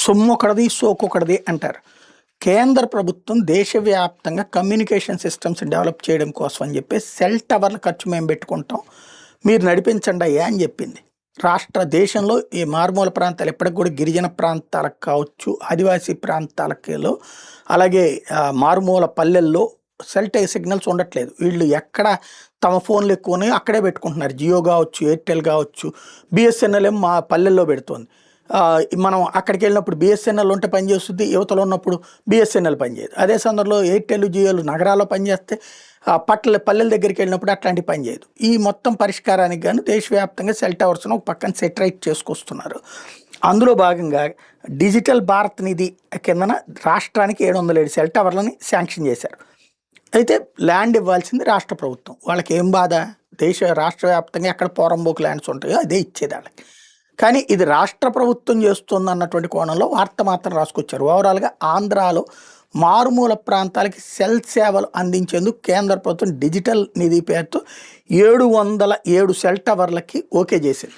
సొమ్మొకటిది సోకొకటిది అంటారు. కేంద్ర ప్రభుత్వం దేశవ్యాప్తంగా కమ్యూనికేషన్ సిస్టమ్స్ డెవలప్ చేయడం కోసం అని చెప్పి సెల్ టవర్ల ఖర్చు మేము పెట్టుకుంటాం, మీరు నడిపించండి అయ్యా అని చెప్పింది. దేశంలో ఈ మారుమూల ప్రాంతాలు ఎప్పటికి కూడా గిరిజన ప్రాంతాలకు కావచ్చు, ఆదివాసీ ప్రాంతాలకేలో, అలాగే మారుమూల పల్లెల్లో సెల్ సిగ్నల్స్ ఉండట్లేదు. వీళ్ళు ఎక్కడ తమ ఫోన్లు ఎక్కువనే అక్కడే పెట్టుకుంటున్నారు. జియో కావచ్చు, ఎయిర్టెల్ కావచ్చు, బిఎస్ఎన్ఎల్ ఏం మా పల్లెల్లో పెడుతోంది. మనం అక్కడికి వెళ్ళినప్పుడు బిఎస్ఎన్ఎల్ ఉంటే పనిచేస్తుంది, యువతలో ఉన్నప్పుడు బిఎస్ఎన్ఎల్ పనిచేయదు. అదే సందర్భంలో ఎయిర్టెల్, జియోలు నగరాల్లో పనిచేస్తే పల్లెల దగ్గరికి వెళ్ళినప్పుడు అట్లాంటి పని చేయదు. ఈ మొత్తం పరిష్కారానికి గాను దేశవ్యాప్తంగా సెల్ టవర్స్ను ఒక పక్కన సెటరైట్ చేసుకొస్తున్నారు. అందులో భాగంగా డిజిటల్ భారత్ నిధి కిందన రాష్ట్రానికి 707 సెల్ టవర్లని శాంక్షన్ చేశారు. అయితే ల్యాండ్ ఇవ్వాల్సింది రాష్ట్ర ప్రభుత్వం. వాళ్ళకి ఏం బాధ? రాష్ట్ర వ్యాప్తంగా ఎక్కడ పోరంబోకు ల్యాండ్స్ ఉంటాయో అదే ఇచ్చేది వాళ్ళకి. కానీ ఇది రాష్ట్ర ప్రభుత్వం చేస్తుంది అన్నటువంటి కోణంలో వార్త మాత్రం రాసుకొచ్చారు. ఓవరాల్గా ఆంధ్రాలో మారుమూల ప్రాంతాలకి సెల్ సేవలు అందించేందుకు కేంద్ర ప్రభుత్వం డిజిటల్ నిధి పేరుతో 707 సెల్ టవర్లకి ఓకే చేసింది.